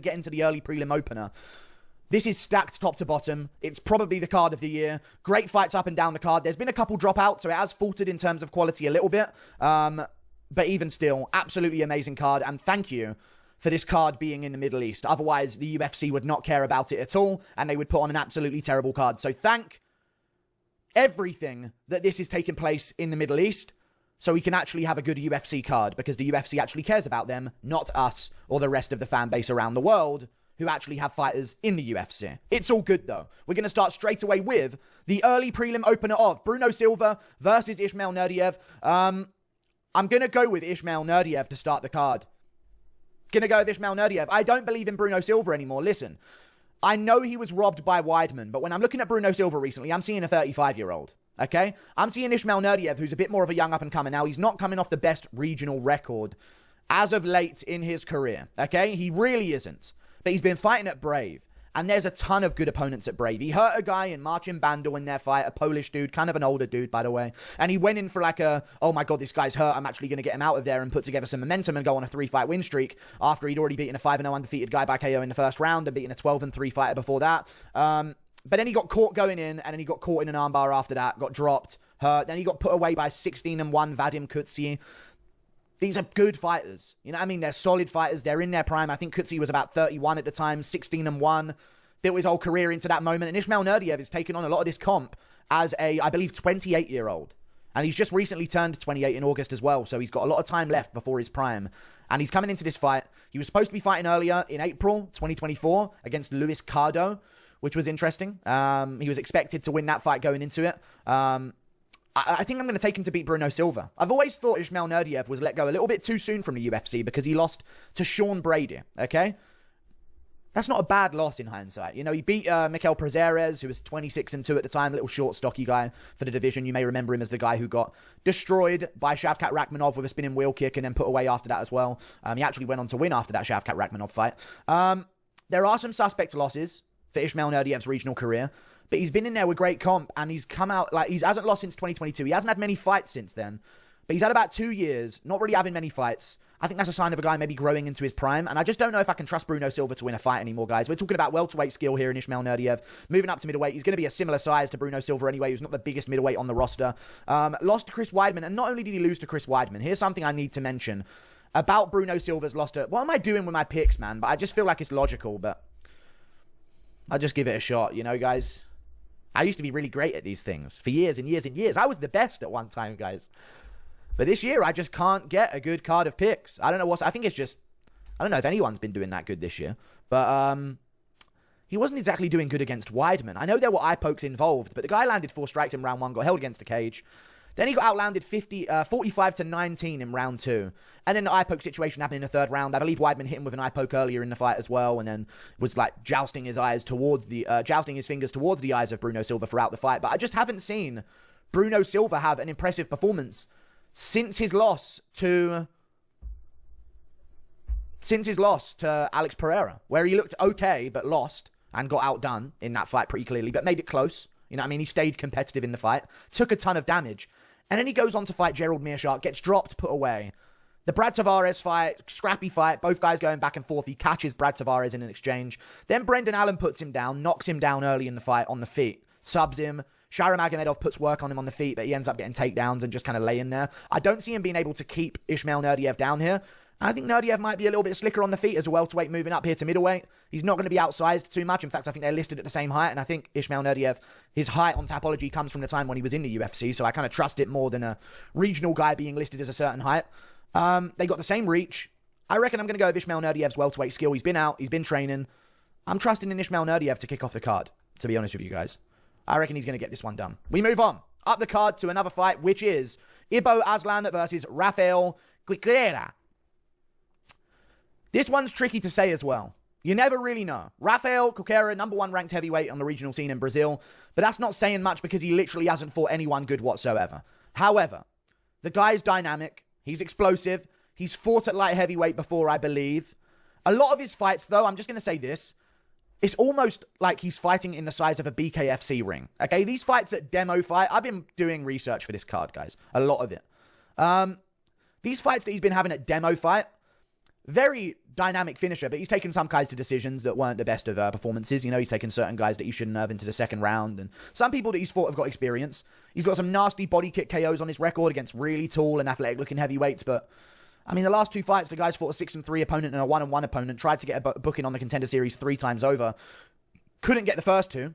get into the early prelim opener. This is stacked top to bottom. It's probably the card of the year. Great fights up and down the card. There's been a couple dropouts, so it has faltered in terms of quality a little bit. But even still, absolutely amazing card. And thank you for this card being in the Middle East. Otherwise, the UFC would not care about it at all, and they would put on an absolutely terrible card. So thank everything that this is taking place in the Middle East, so we can actually have a good UFC card, because the UFC actually cares about them, not us or the rest of the fan base around the world who actually have fighters in the UFC. It's all good, though. We're going to start straight away with the early prelim opener of Bruno Silva versus Ismail Nurdiev. I'm going to go with Ismail Nurdiev to start the card. Going to go with Ismail Nurdiev. I don't believe in Bruno Silva anymore. Listen, I know he was robbed by Weidman, but when I'm looking at Bruno Silva recently, I'm seeing a 35-year-old. Okay? I'm seeing Ismail Nurdiev, who's a bit more of a young up-and-comer now. He's not coming off the best regional record as of late in his career. Okay? He really isn't. But he's been fighting at Brave. And there's a ton of good opponents at Brave. He hurt a guy in Marcin Bandel in their fight, a Polish dude, kind of an older dude, by the way. And he went in for like a, oh my God, this guy's hurt. I'm actually going to get him out of there and put together some momentum and go on a 3-fight win streak after he'd already beaten a 5-0 undefeated guy by KO in the first round and beaten a 12-3 fighter before that. But then he got caught going in, and then he got caught in an armbar after that, got dropped, hurt. Then he got put away by 16-1 Vadim Kutsi. These are good fighters. You know what I mean? They're solid fighters. They're in their prime. I think Kutsi was about 31 at the time, 16-1. Built his whole career into that moment. And Ismail Nurdiev is taking on a lot of this comp as a, I believe, 28-year-old. And he's just recently turned 28 in August as well. So he's got a lot of time left before his prime. And he's coming into this fight. He was supposed to be fighting earlier in April 2024 against Luis Cardo, which was interesting. He was expected to win that fight going into it. I think I'm going to take him to beat Bruno Silva. I've always thought Ismail Nurdiev was let go a little bit too soon from the UFC because he lost to Sean Brady, okay? That's not a bad loss in hindsight. You know, he beat Mikel Prazeres, who was 26-2 at the time, little short, stocky guy for the division. You may remember him as the guy who got destroyed by Shavkat Rakhmonov with a spinning wheel kick and then put away after that as well. He actually went on to win after that Shavkat Rakhmonov fight. There are some suspect losses for Ismail Nurdiev's regional career, but he's been in there with great comp, and he's come out, like, he hasn't lost since 2022. He hasn't had many fights since then, but he's had about 2 years, not really having many fights. I think that's a sign of a guy maybe growing into his prime, and I just don't know if I can trust Bruno Silva to win a fight anymore, guys. We're talking about welterweight skill here in Ismail Nurdiev. Moving up to middleweight, he's going to be a similar size to Bruno Silva anyway, who's not the biggest middleweight on the roster. Lost to Chris Weidman, and not only did he lose to Chris Weidman, here's something I need to mention about Bruno Silva's loss to... What am I doing with my picks, man? But I just feel like it's logical, but I'll just give it a shot, you know, guys? I used to be really great at these things for years and years and years. I was the best at one time, guys. But this year, I just can't get a good card of picks. I don't know I think it's just... I don't know if anyone's been doing that good this year. But he wasn't exactly doing good against Weidman. I know there were eye pokes involved, but the guy landed 4 strikes in round 1, got held against the cage. Then he got outlanded 45-19 in round 2. And then the eye poke situation happened in the 3rd round. I believe Weidman hit him with an eye poke earlier in the fight as well, and then was like jousting his fingers towards the eyes of Bruno Silva throughout the fight. But I just haven't seen Bruno Silva have an impressive performance since his loss to Alex Pereira, where he looked okay but lost and got outdone in that fight pretty clearly, but made it close. You know what I mean? He stayed competitive in the fight, took a ton of damage, and then he goes on to fight Gerald Meerschaert, gets dropped, put away. The Brad Tavares fight, scrappy fight, both guys going back and forth. He catches Brad Tavares in an exchange. Then Brendan Allen puts him down, knocks him down early in the fight on the feet, subs him. Sharam Magomedov puts work on him on the feet, but he ends up getting takedowns and just kind of laying there. I don't see him being able to keep Ismail Nurdiev down here. I think Nurdiev might be a little bit slicker on the feet as a welterweight moving up here to middleweight. He's not going to be outsized too much. In fact, I think they're listed at the same height, and I think Ismail Nurdiev, his height on Tapology comes from the time when he was in the UFC, so I kind of trust it more than a regional guy being listed as a certain height. They got the same reach. I reckon I'm going to go with Ismail Nurdiev's welterweight skill. He's been out. He's been training. I'm trusting in Ismail Nurdiev to kick off the card, to be honest with you guys. I reckon he's going to get this one done. We move on. Up the card to another fight, which is Ibo Aslan versus Rafael Quiquera. This one's tricky to say as well. You never really know. Rafael Quiquera, number 1 ranked heavyweight on the regional scene in Brazil, but that's not saying much because he literally hasn't fought anyone good whatsoever. However, the guy's dynamic. He's explosive. He's fought at light heavyweight before, I believe. A lot of his fights, though, I'm just going to say this, it's almost like he's fighting in the size of a BKFC ring. Okay, these fights at Demo Fight, I've been doing research for this card, guys. A lot of it. These fights that he's been having at Demo Fight, very dynamic finisher, but he's taken some guys to decisions that weren't the best of performances. You know, he's taken certain guys that he shouldn't have into the second round, and some people that he's fought have got experience. He's got some nasty body kick KOs on his record against really tall and athletic looking heavyweights, but I mean, the last 2 fights, the guy's fought a 6-3 opponent and a 1-1 opponent, tried to get a booking on the Contender Series 3 times over, couldn't get the first 2,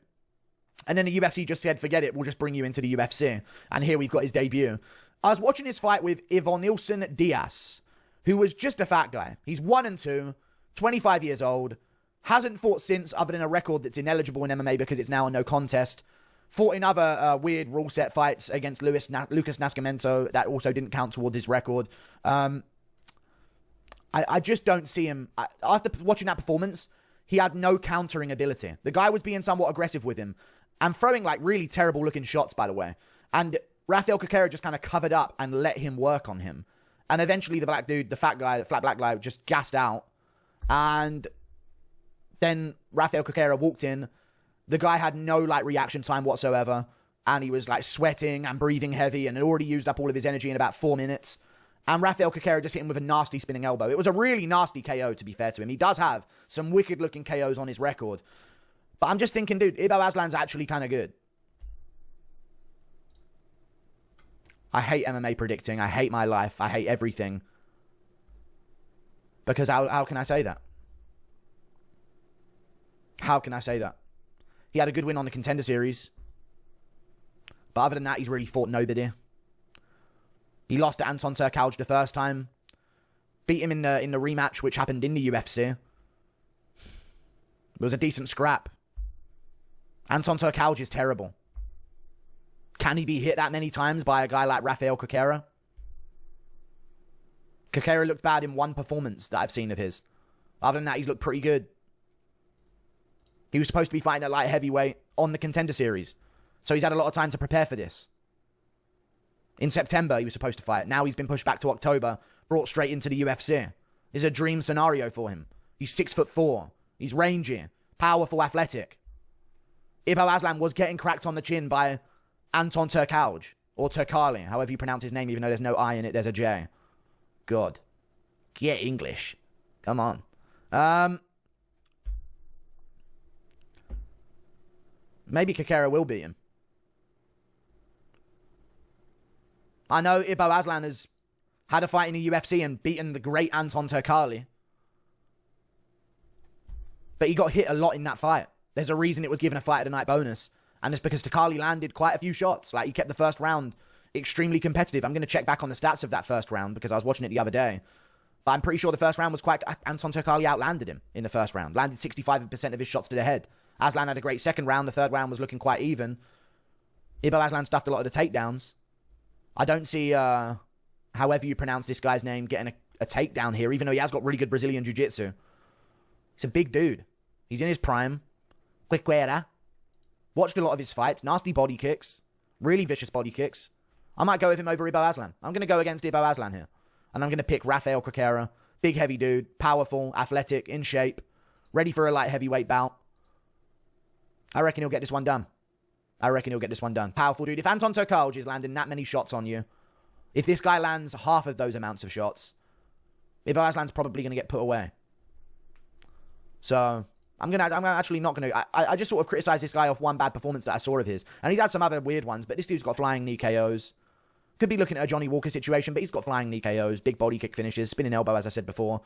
and then the UFC just said, forget it, we'll just bring you into the UFC, and here we've got his debut. I was watching his fight with Ivonilson Diaz, who was just a fat guy. He's 1-2, 25 years old, hasn't fought since other than a record that's ineligible in MMA because it's now a no contest. Fought in other weird rule set fights against Lucas Nascimento that also didn't count towards his record. I just don't see him. After watching that performance, he had no countering ability. The guy was being somewhat aggressive with him and throwing like really terrible looking shots, by the way. And Rafael Coqueira just kind of covered up and let him work on him. And eventually the black dude, the fat guy, the flat black guy, just gassed out. And then Rafael Coqueira walked in. The guy had no like reaction time whatsoever. And he was like sweating and breathing heavy and had already used up all of his energy in about 4 minutes. And Rafael Coqueira just hit him with a nasty spinning elbow. It was a really nasty KO, to be fair to him. He does have some wicked-looking KOs on his record. But I'm just thinking, dude, Ibo Aslan's actually kind of good. I hate MMA predicting. I hate my life. I hate everything. Because how can I say that? How can I say that? He had a good win on the Contender Series. But other than that, he's really fought nobody. He lost to Anton Turkalj the first time. Beat him in the rematch, which happened in the UFC. It was a decent scrap. Anton Turkalj is terrible. Can he be hit that many times by a guy like Rafael Coqueira? Coqueira looked bad in one performance that I've seen of his. Other than that, he's looked pretty good. He was supposed to be fighting at light heavyweight on the Contender Series. So he's had a lot of time to prepare for this. In September, he was supposed to fight. Now he's been pushed back to October, brought straight into the UFC. It's a dream scenario for him. He's 6'4". He's rangy, powerful, athletic. Ibo Aslan was getting cracked on the chin by Anton Turkalj, or Turkali, however you pronounce his name, even though there's no I in it, there's a J. God. Get English. Come on. Maybe Coqueira will beat him. I know Ibo Aslan has had a fight in the UFC and beaten the great Anton Turkali. But he got hit a lot in that fight. There's a reason it was given a fight of the night bonus. And it's because Turkali landed quite a few shots. Like, he kept the first round extremely competitive. I'm going to check back on the stats of that first round because I was watching it the other day. But I'm pretty sure the first round was quite... Anton Turkali outlanded him in the first round. Landed 65% of his shots to the head. Aslan had a great second round. The third round was looking quite even. Ibo Aslan stuffed a lot of the takedowns. I don't see, however you pronounce this guy's name, getting a takedown here, even though he has got really good Brazilian jiu-jitsu. He's a big dude. He's in his prime. Coqueira. Watched a lot of his fights. Nasty body kicks. Really vicious body kicks. I might go with him over Ibo Aslan. I'm going to go against Ibo Aslan here. And I'm going to pick Rafael Coqueira. Big, heavy dude. Powerful, athletic, in shape. Ready for a light heavyweight bout. I reckon he'll get this one done. Powerful dude. If Anton Turkalj is landing that many shots on you, if this guy lands half of those amounts of shots, Ibo Aslan's probably going to get put away. So, I'm actually not going to... I just sort of criticize this guy off one bad performance that I saw of his. And he's had some other weird ones, but this dude's got flying knee KOs. Could be looking at a Johnny Walker situation, but he's got flying knee KOs, big body kick finishes, spinning elbow, as I said before.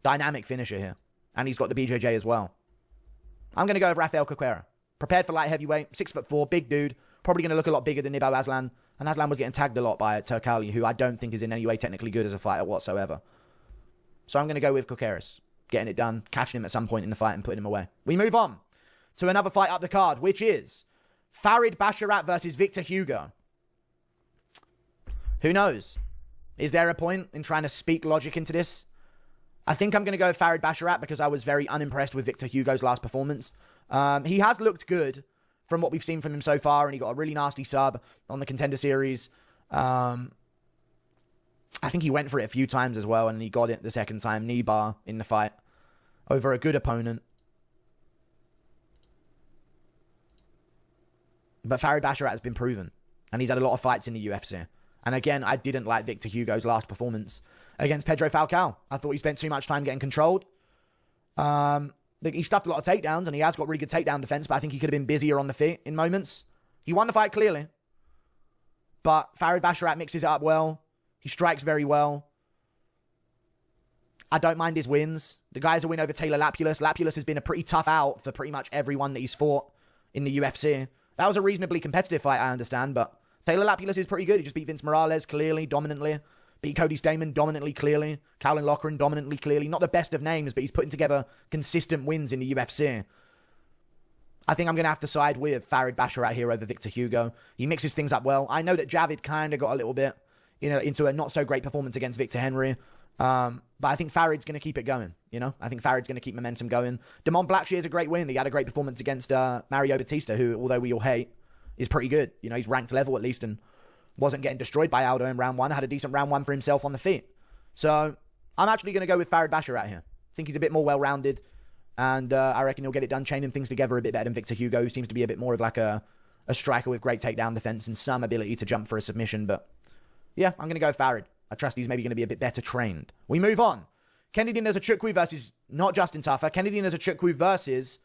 Dynamic finisher here. And he's got the BJJ as well. I'm going to go with Rafael Coqueira. Prepared for light heavyweight, 6'4", big dude. Probably going to look a lot bigger than Ibo Aslan. And Aslan was getting tagged a lot by Turkali, who I don't think is in any way technically good as a fighter whatsoever. So I'm going to go with Coqueiras. Getting it done, catching him at some point in the fight and putting him away. We move on to another fight up the card, which is Farid Basharat versus Victor Hugo. Who knows? Is there a point in trying to speak logic into this? I think I'm going to go with Farid Basharat because I was very unimpressed with Victor Hugo's last performance. He has looked good from what we've seen from him so far, and he got a really nasty sub on the Contender Series. I think he went for it a few times as well, and he got it the second time, knee bar in the fight, over a good opponent. But Farid Basharat has been proven, and he's had a lot of fights in the UFC. And again, I didn't like Victor Hugo's last performance against Pedro Falcao. I thought he spent too much time getting controlled. He stuffed a lot of takedowns, and he has got really good takedown defense, but I think he could have been busier on the feet in moments. He won the fight clearly. But Farid Basharat mixes it up well. He strikes very well. I don't mind his wins. The guy's a win over Taylor Lapulus. Lapulus has been a pretty tough out for pretty much everyone that he's fought in the UFC. That was a reasonably competitive fight, I understand, but Taylor Lapulus is pretty good. He just beat Vince Morales clearly, dominantly. Beat Cody Stamann dominantly, clearly. Cowlin Loughran dominantly, clearly. Not the best of names, but he's putting together consistent wins in the UFC. I think I'm going to have to side with Farid Basharat here over Victor Hugo. He mixes things up well. I know that Javid kind of got a little bit, into a not-so-great performance against Victor Henry. But I think Farid's going to keep it going, I think Farid's going to keep momentum going. Damon Blackshear is a great win. He had a great performance against Mario Batista, who, although we all hate, is pretty good. He's ranked level at least and wasn't getting destroyed by Aldo in round one. Had a decent round one for himself on the feet. So I'm actually going to go with Farid Basharat here. I think he's a bit more well-rounded. And I reckon he'll get it done, chaining things together a bit better than Victor Hugo, who seems to be a bit more of like a striker with great takedown defense and some ability to jump for a submission. But yeah, I'm going to go Farid. I trust he's maybe going to be a bit better trained. We move on. Kennedy Nzechukwu versus not Justin Tuffer. Kennedy Nzechukwu versus,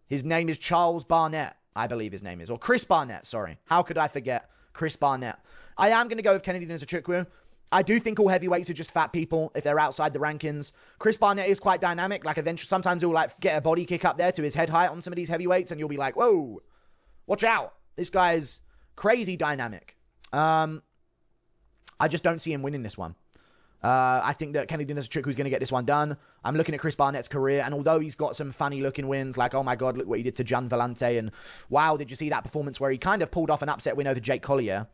his name is Charles Barnett, I believe his name is. Or Chris Barnett, sorry. How could I forget Chris Barnett? I am going to go with Kennedy Nzechukwu. I do think all heavyweights are just fat people if they're outside the rankings. Chris Barnett is quite dynamic. Like, eventually, sometimes he'll get a body kick up there to his head height on some of these heavyweights, and you'll be like, whoa, watch out. This guy's crazy dynamic. I just don't see him winning this one. I think that Kennedy Nzechukwu is going to get this one done. I'm looking at Chris Barnett's career, and although he's got some funny-looking wins, like, oh my God, look what he did to Gian Vellante, and wow, did you see that performance where he kind of pulled off an upset win over Jake Collier?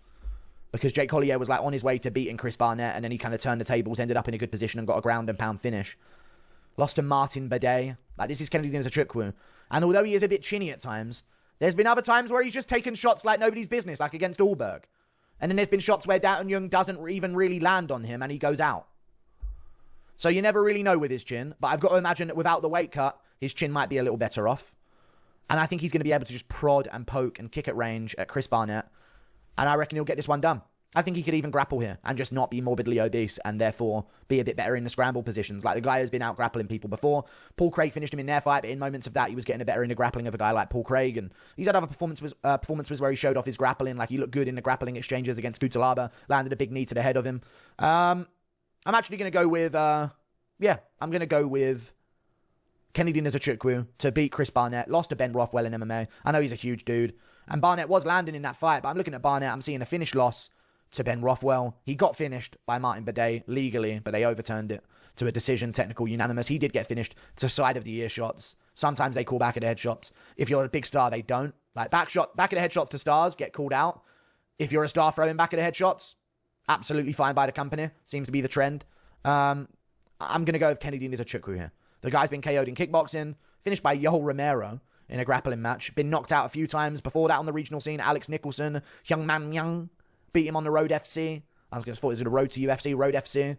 Because Jake Collier was like on his way to beating Chris Barnett, and then he kind of turned the tables, ended up in a good position and got a ground and pound finish. Lost to Martin Bidet. Like, this is Kennedy Nzechukwu. And although he is a bit chinny at times, there's been other times where he's just taken shots like nobody's business, like against Allberg. And then there's been shots where Dalton Young doesn't even really land on him and he goes out. So you never really know with his chin, but I've got to imagine that without the weight cut, his chin might be a little better off. And I think he's going to be able to just prod and poke and kick at range at Chris Barnett. And I reckon he'll get this one done. I think he could even grapple here and just not be morbidly obese and therefore be a bit better in the scramble positions. Like, the guy has been out grappling people before. Paul Craig finished him in their fight, but in moments of that, he was getting a better in the grappling of a guy like Paul Craig. And he's had other performances where he showed off his grappling. Like, he looked good in the grappling exchanges against Kutalaba, landed a big knee to the head of him. I'm actually going to go with, I'm going to go with Kennedy Nzechukwu to beat Chris Barnett. Lost to Ben Rothwell in MMA. I know he's a huge dude. And Barnett was landing in that fight, but I'm looking at Barnett. I'm seeing a finish loss to Ben Rothwell. He got finished by Martin Bidet legally, but they overturned it to a decision, technical, unanimous. He did get finished to side of the ear shots. Sometimes they call back of the head shots. If you're a big star, they don't. Like, back of the head shots to stars get called out. If you're a star throwing back of the head shots, absolutely fine by the company. Seems to be the trend. I'm going to go with Kennedy Nzechukwu here. The guy's been KO'd in kickboxing, finished by Yoel Romero in a grappling match. Been knocked out a few times before that on the regional scene. Alex Nicholson, Hyung Man Young, beat him on the Road FC. I was going to thought it was the Road to UFC, Road FC.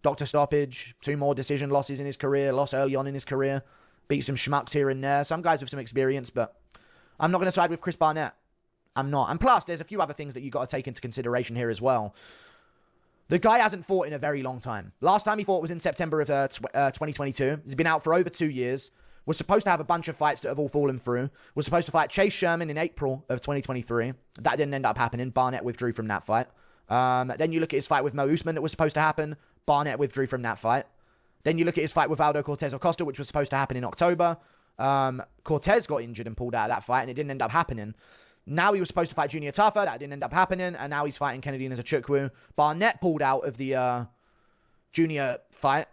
Doctor stoppage, 2 more decision losses in his career, lost early on in his career. Beat some schmucks here and there. Some guys with some experience, but I'm not going to side with Chris Barnett. I'm not. And plus, there's a few other things that you've got to take into consideration here as well. The guy hasn't fought in a very long time. Last time he fought was in September of 2022. He's been out for over 2 years. Was supposed to have a bunch of fights that have all fallen through. Was supposed to fight Chase Sherman in April of 2023. That didn't end up happening. Barnett withdrew from that fight. Then you look at his fight with Mo Usman that was supposed to happen. Barnett withdrew from that fight. Then you look at his fight with Aldo Cortez Acosta, which was supposed to happen in October. Cortez got injured and pulled out of that fight, and it didn't end up happening. Now he was supposed to fight Junior Taffa. That didn't end up happening. And now he's fighting Kennedy Nzechukwu. Barnett pulled out of the Junior fight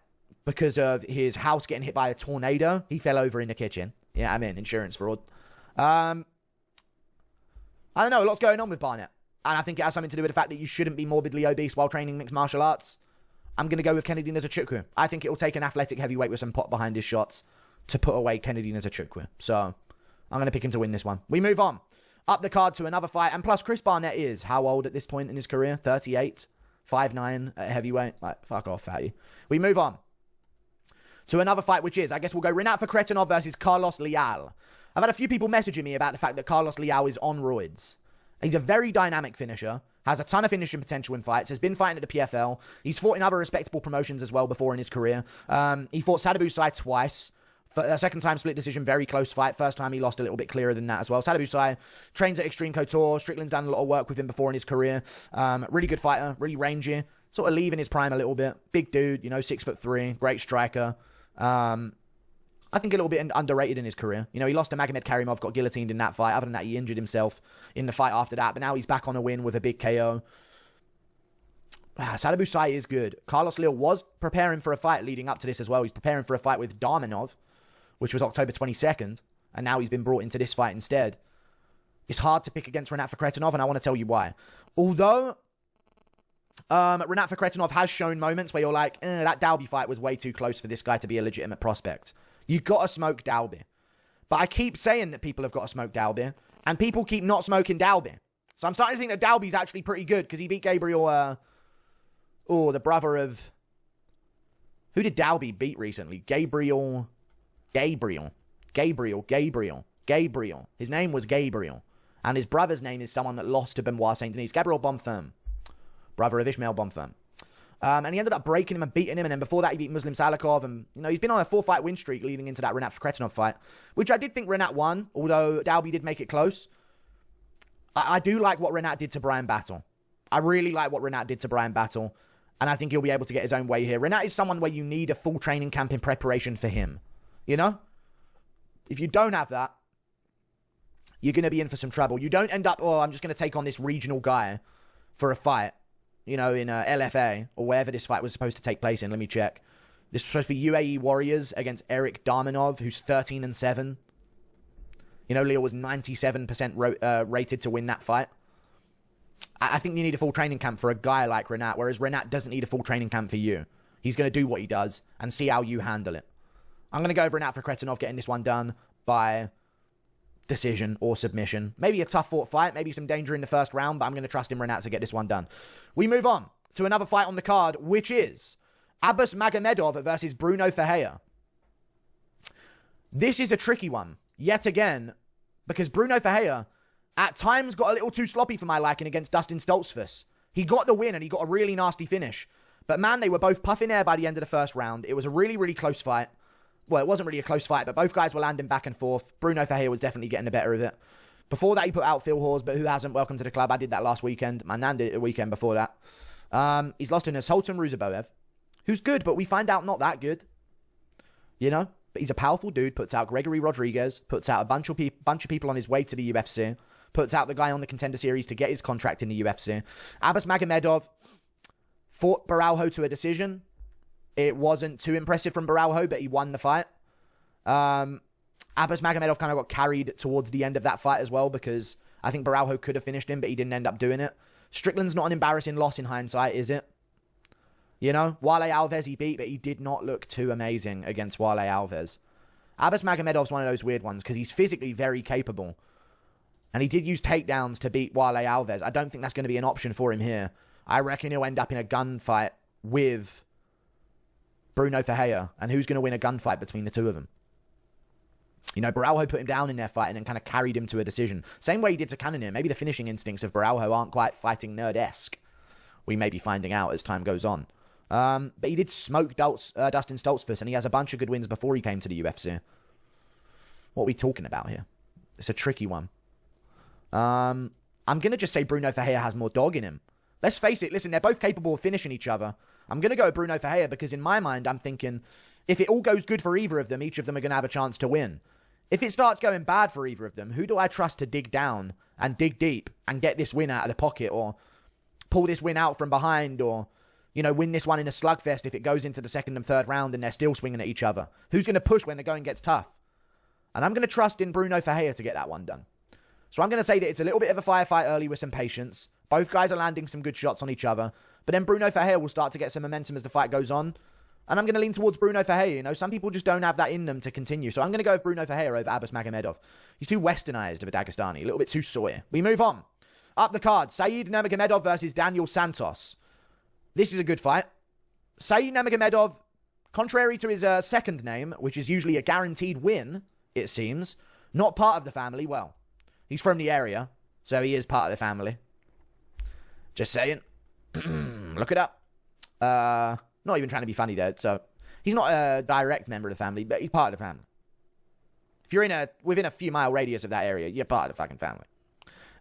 because of his house getting hit by a tornado. He fell over in the kitchen. Yeah, I mean, insurance fraud. I don't know. A lot's going on with Barnett. And I think it has something to do with the fact that you shouldn't be morbidly obese while training mixed martial arts. I'm going to go with Kennedy Nzechukwu. I think it will take an athletic heavyweight with some pop behind his shots to put away Kennedy Nzechukwu. So I'm going to pick him to win this one. We move on. Up the card to another fight. And plus, Chris Barnett is how old at this point in his career? 38. 5'9" at heavyweight. Like, fuck off, fatty. We move on to another fight, which is, I guess we'll go Rinat Fakretinov versus Carlos Leal. I've had a few people messaging me about the fact that Carlos Leal is on roids. He's a very dynamic finisher. has a ton of finishing potential in fights, has been fighting at the PFL. He's fought in other respectable promotions as well before in his career. He fought Sadibou twice. For a second time split decision, very close fight. First time he lost a little bit clearer than that as well. Sadibou trains at Extreme Couture. Strickland's done a lot of work with him before in his career. Really good fighter, really rangy. Sort of leaving his prime a little bit. Big dude, 6'3", great striker. I think a little bit underrated in his career. He lost to Magomed Karimov, got guillotined in that fight. Other than that, he injured himself in the fight after that. But now he's back on a win with a big KO. Sadibou is good. Carlos Lil was preparing for a fight leading up to this as well. He's preparing for a fight with Darmanov, which was October 22nd. And now he's been brought into this fight instead. It's hard to pick against Rinat Fakhretdinov, and I want to tell you why. Although Rinat Fakhretdinov has shown moments where you're like, that Dalby fight was way too close for this guy to be a legitimate prospect. You got to smoke Dalby. But I keep saying that people have got to smoke Dalby, and people keep not smoking Dalby. So I'm starting to think that Dalby's actually pretty good, because he beat Gabriel, the brother of... Who did Dalby beat recently? Gabriel. His name was Gabriel. And his brother's name is someone that lost to Benoit Saint Denis. Gabriel Bonferme. Brother of Ishmael Bonferme. And he ended up breaking him and beating him. And then before that, he beat Muslim Salikov. And, he's been on a 4-fight win streak leading into that Rinat Fakhretdinov fight, which I did think Rinat won, although Dalby did make it close. I do like what Rinat did to Brian Battle. I really like what Rinat did to Brian Battle. And I think he'll be able to get his own way here. Rinat is someone where you need a full training camp in preparation for him. If you don't have that, you're going to be in for some trouble. You don't end up, I'm just going to take on this regional guy for a fight, in LFA or wherever this fight was supposed to take place in. Let me check. This was supposed to be UAE Warriors against Eric Darmanov, who's 13-7. Leo was 97% rated to win that fight. I think you need a full training camp for a guy like Rinat, whereas Rinat doesn't need a full training camp for you. He's going to do what he does and see how you handle it. I'm going to go over Rinat Fakhretdinov getting this one done by decision or submission. Maybe a tough fought fight, maybe some danger in the first round, but I'm going to trust in Rinat to get this one done. We move on to another fight on the card, which is Abbas Magomedov versus Bruno Ferreira. This is a tricky one, yet again, because Bruno Ferreira at times got a little too sloppy for my liking against Dustin Stoltzfus. He got the win and he got a really nasty finish. But man, they were both puffing air by the end of the first round. It was a really, really close fight. Well, it wasn't really a close fight, but both guys were landing back and forth. Bruno Ferreira was definitely getting the better of it. Before that, he put out Phil Hawes, but who hasn't? Welcome to the club. I did that last weekend. My nan did it a weekend before that. He's lost in a Sultan Ruzaboev, who's good, but we find out not that good. But he's a powerful dude, puts out Gregory Rodriguez, puts out a bunch of people on his way to the UFC, puts out the guy on the Contender Series to get his contract in the UFC. Abbas Magomedov fought Baralho to a decision. It wasn't too impressive from Baralho, but he won the fight. Abbas Magomedov kind of got carried towards the end of that fight as well, because I think Baralho could have finished him, but he didn't end up doing it. Strickland's not an embarrassing loss in hindsight, is it? Wale Alves he beat, but he did not look too amazing against Wale Alves. Abbas Magomedov's one of those weird ones, because he's physically very capable. And he did use takedowns to beat Wale Alves. I don't think that's going to be an option for him here. I reckon he'll end up in a gunfight with Bruno Ferreira. And who's going to win a gunfight between the two of them? Baralho put him down in their fight and then kind of carried him to a decision. Same way he did to Cannonier. Maybe the finishing instincts of Baralho aren't quite fighting nerd-esque. We may be finding out as time goes on. But he did smoke Dustin Stoltzfus, and he has a bunch of good wins before he came to the UFC. What are we talking about here? It's a tricky one. I'm going to just say Bruno Ferreira has more dog in him. Let's face it, listen, they're both capable of finishing each other. I'm going to go with Bruno Ferreira because in my mind, I'm thinking, if it all goes good for either of them, each of them are going to have a chance to win. If it starts going bad for either of them, who do I trust to dig down and dig deep and get this win out of the pocket, or pull this win out from behind, or, win this one in a slugfest if it goes into the second and third round and they're still swinging at each other? Who's going to push when the going gets tough? And I'm going to trust in Bruno Ferreira to get that one done. So I'm going to say that it's a little bit of a firefight early with some patience. Both guys are landing some good shots on each other. But then Bruno Ferreira will start to get some momentum as the fight goes on. And I'm going to lean towards Bruno Ferreira. Some people just don't have that in them to continue. So I'm going to go with Bruno Ferreira over Abbas Magomedov. He's too westernized of a Dagestani. A little bit too soy. We move on. Up the card, Saeed Nurmagomedov versus Daniel Santos. This is a good fight. Saeed Nurmagomedov, contrary to his second name, which is usually a guaranteed win, it seems, not part of the family. Well, he's from the area, so he is part of the family. Just saying. Look it up. Not even trying to be funny there. So he's not a direct member of the family, but he's part of the family. If you're within a few mile radius of that area, you're part of the fucking family.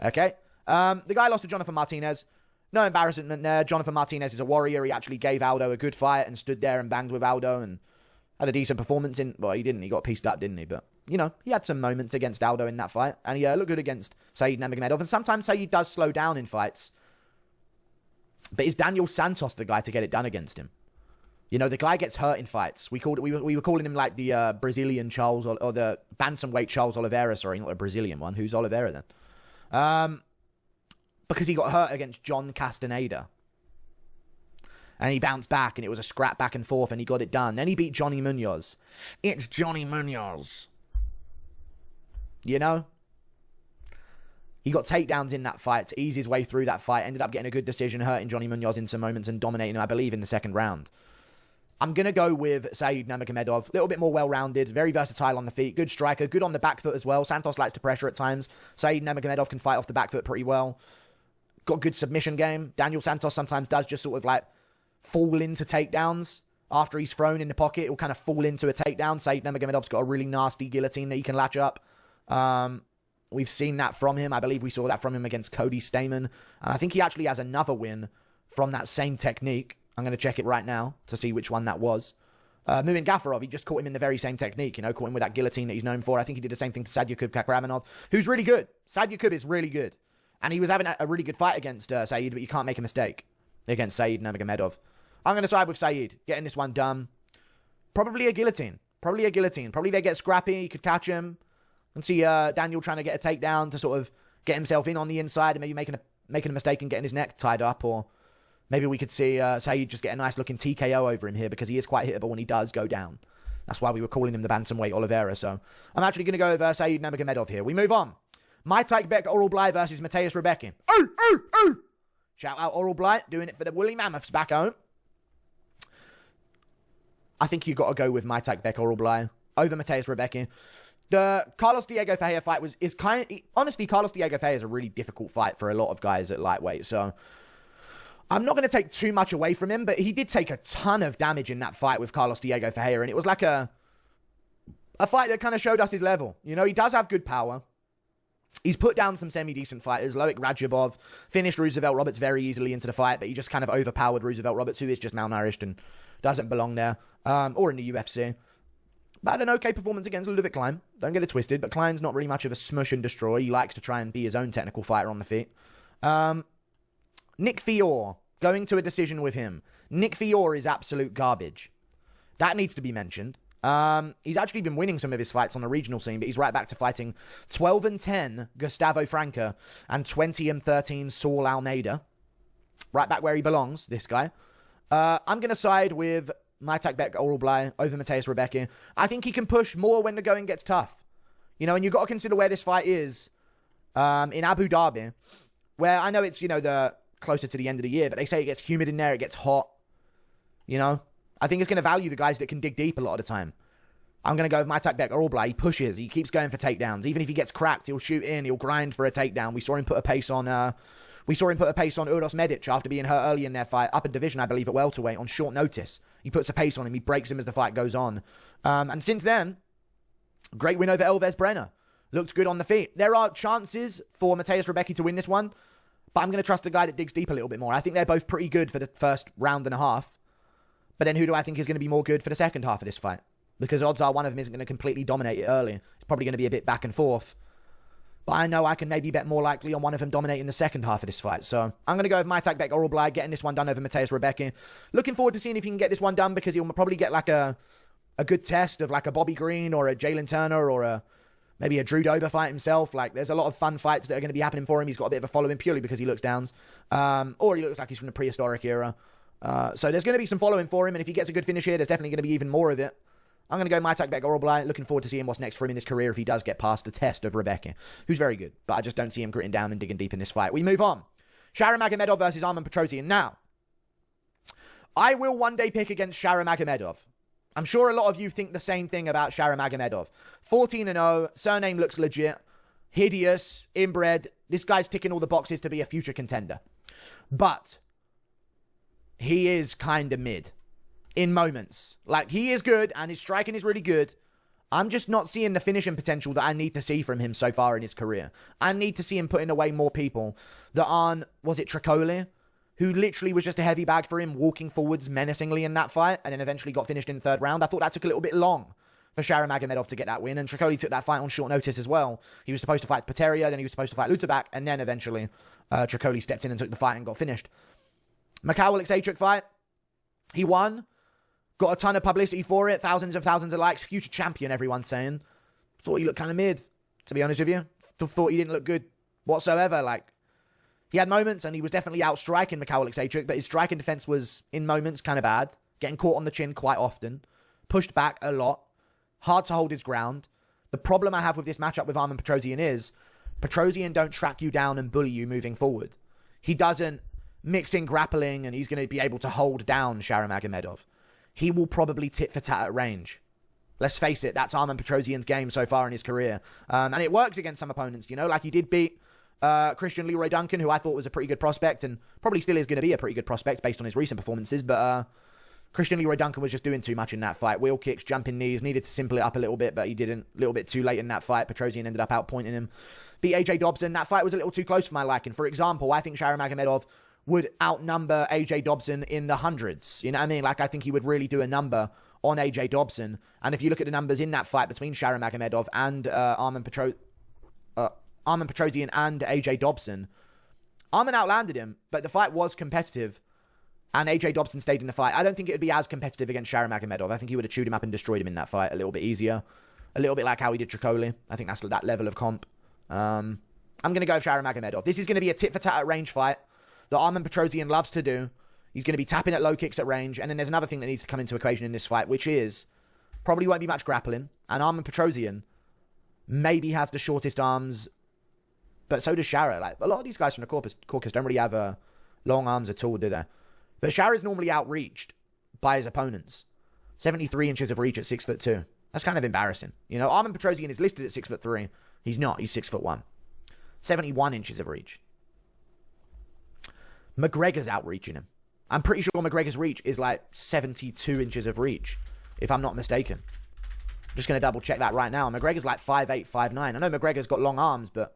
Okay? The guy lost to Jonathan Martinez. No embarrassment there. Jonathan Martinez is a warrior. He actually gave Aldo a good fight and stood there and banged with Aldo and had a decent performance in... Well, he didn't. He got pieced up, didn't he? But, you know, he had some moments against Aldo in that fight. And he looked good against Said Nurmagomedov. And sometimes Said does slow down in fights. But is Daniel Santos the guy to get it done against him? You know, the guy gets hurt in fights. We were calling him like the Brazilian Charles... Or the bantamweight Charles Oliveira. Sorry, not a Brazilian one. Who's Oliveira then? Because he got hurt against John Castaneda. And he bounced back, and it was a scrap back and forth, and he got it done. Then he beat Johnny Munoz. It's Johnny Munoz. You know? He got takedowns in that fight to ease his way through that fight. Ended up getting a good decision, hurting Johnny Munoz in some moments and dominating him, I believe, in the second round. I'm going to go with Said Nurmagomedov. A little bit more well-rounded, very versatile on the feet, good striker, good on the back foot as well. Santos likes to pressure at times. Said Nurmagomedov can fight off the back foot pretty well. Got good submission game. Daniel Santos sometimes does just sort of like fall into takedowns after he's thrown in the pocket. He'll kind of fall into a takedown. Said Nurmagomedov's got a really nasty guillotine that he can latch up. We've seen that from him. I believe we saw that from him against Cody Stamann. And I think he actually has another win from that same technique. I'm going to check it right now to see which one that was. Muin Gafarov, he just caught him in the very same technique, you know, caught him with that guillotine that he's known for. I think he did the same thing to Sadyakub Kakramanov, who's really good. Sadyakub is really good. And he was having a really good fight against Said, but you can't make a mistake against Said Nurmagomedov. I'm going to side with Said, getting this one done. Probably a guillotine. Probably they get scrappy, you could catch him. And see Daniel trying to get a takedown to sort of get himself in on the inside and maybe making a mistake and getting his neck tied up. Or maybe we could see Said just get a nice looking TKO over him here because he is quite hittable when he does go down. That's why we were calling him the bantamweight Oliveira. So I'm actually going to go with Said Nurmagomedov here. We move on. My Bek Oral Bly versus Mateus Rebecki. Shout out Oral Bly, doing it for the woolly mammoths back home. I think you've got to go with My Bek Oral Bly over Mateus Rebecki. The Carlos Diego Ferreira fight honestly, Carlos Diego Ferreira is a really difficult fight for a lot of guys at lightweight. So I'm not going to take too much away from him, but he did take a ton of damage in that fight with Carlos Diego Ferreira. And it was like a fight that kind of showed us his level. You know, he does have good power. He's put down some semi-decent fighters. Loic Radzhabov finished Roosevelt Roberts very easily into the fight, but he just kind of overpowered Roosevelt Roberts, who is just malnourished and doesn't belong there, or in the UFC. But had an okay performance against Ludwig Klein. Don't get it twisted, but Klein's not really much of a smush and destroy. He likes to try and be his own technical fighter on the feet. Nick Fior, going to a decision with him. Nick Fior is absolute garbage. That needs to be mentioned. He's actually been winning some of his fights on the regional scene, but he's right back to fighting 12-10 Gustavo Franca and 20-13 Saul Almeida. Right back where he belongs, this guy. I'm going to side with Maitak Bek Oral Bly over Mateus Rebecki. I think he can push more when the going gets tough. You know, and you've got to consider where this fight is in Abu Dhabi, where I know it's, you know, the closer to the end of the year, but they say it gets humid in there, it gets hot. You know? I think it's going to value the guys that can dig deep a lot of the time. I'm going to go with Maitak Bek Oral Bly. He pushes. He keeps going for takedowns. Even if he gets cracked, he'll shoot in. He'll grind for a takedown. We saw him put a pace on Uros Medic after being hurt early in their fight, up in division, I believe, at welterweight on short notice. He puts a pace on him. He breaks him as the fight goes on. And since then, great win over Elves Brenner. Looked good on the feet. There are chances for Mateus Rebecki to win this one, but I'm going to trust the guy that digs deep a little bit more. I think they're both pretty good for the first round and a half. But then who do I think is going to be more good for the second half of this fight? Because odds are one of them isn't going to completely dominate it early. It's probably going to be a bit back and forth. But I know I can maybe bet more likely on one of them dominating the second half of this fight. So I'm going to go with Maitak Bek Oral Bly, getting this one done over Mateus Rebecki. Looking forward to seeing if he can get this one done, because he'll probably get like a good test of like a Bobby Green or a Jalen Turner or maybe a Drew Dober fight himself. Like, there's a lot of fun fights that are going to be happening for him. He's got a bit of a following purely because he looks downs. Or he looks like he's from the prehistoric era. So there's going to be some following for him, and if he gets a good finish here, there's definitely going to be even more of it. I'm going to go Maitak Bek Oral Bly. Looking forward to seeing what's next for him in his career if he does get past the test of Rebecki, who's very good, but I just don't see him gritting down and digging deep in this fight. We move on. Sharon Magomedov versus Arman Petrosyan. Now, I will one day pick against Sharon Magomedov. I'm sure a lot of you think the same thing about Sharon Magomedov. 14-0, surname looks legit, hideous, inbred. This guy's ticking all the boxes to be a future contender. But he is kind of mid in moments. Like, he is good and his striking is really good. I'm just not seeing the finishing potential that I need to see from him so far in his career. I need to see him putting away more people that aren't, was it Tricoli? Who literally was just a heavy bag for him, walking forwards menacingly in that fight, and then eventually got finished in the third round. I thought that took a little bit long for Sharamagomedov to get that win, and Tricoli took that fight on short notice as well. He was supposed to fight Pateria, then he was supposed to fight Lutabak, and then eventually Tricoli stepped in and took the fight and got finished. Mikhail Alekseychuk fight, he won. Got a ton of publicity for it, thousands of likes. Future champion, everyone's saying. Thought he looked kind of mid, to be honest with you. Thought he didn't look good whatsoever. Like, he had moments and he was definitely outstriking Mikhail Alekseychuk, but his striking defense was, in moments, kind of bad. Getting caught on the chin quite often. Pushed back a lot. Hard to hold his ground. The problem I have with this matchup with Armen Petrosyan is Petrosyan don't track you down and bully you moving forward. He doesn't mix in grappling and he's going to be able to hold down Sharamagomedov. He will probably tit for tat at range. Let's face it, that's Armen Petrosyan's game so far in his career. And it works against some opponents, you know, like he did beat Christian Leroy Duncan, who I thought was a pretty good prospect and probably still is going to be a pretty good prospect based on his recent performances. But Christian Leroy Duncan was just doing too much in that fight. Wheel kicks, jumping knees, needed to simple it up a little bit, but he didn't. A little bit too late in that fight. Petrosyan ended up outpointing him. Beat AJ Dobson. That fight was a little too close for my liking. For example, I think Sharamagomedov would outnumber AJ Dobson in the hundreds. You know what I mean? Like, I think he would really do a number on AJ Dobson. And if you look at the numbers in that fight between Sharamagomedov and Armen Petrosyan and AJ Dobson, Armen outlanded him, but the fight was competitive. And AJ Dobson stayed in the fight. I don't think it would be as competitive against Sharamagomedov. I think he would have chewed him up and destroyed him in that fight a little bit easier. A little bit like how he did Tricoli. I think that's that level of comp. I'm going to go with Sharamagomedov. This is going to be a tit-for-tat at range fight that Armen Petrosyan loves to do. He's going to be tapping at low kicks at range. And then there's another thing that needs to come into equation in this fight, which is probably won't be much grappling. And Armen Petrosyan maybe has the shortest arms, but so does Shara. Like, a lot of these guys from the Caucasus don't really have long arms at all, do they? But Shara's normally outreached by his opponents. 73 inches of reach at 6'2". That's kind of embarrassing. You know, Armen Petrosyan is listed at 6'3". He's not. He's 6'1". 71 inches of reach. McGregor's outreaching him. I'm pretty sure McGregor's reach is like 72 inches of reach, if I'm not mistaken. I'm just going to double check that right now. McGregor's like 5'8", 5'9". I know McGregor's got long arms, but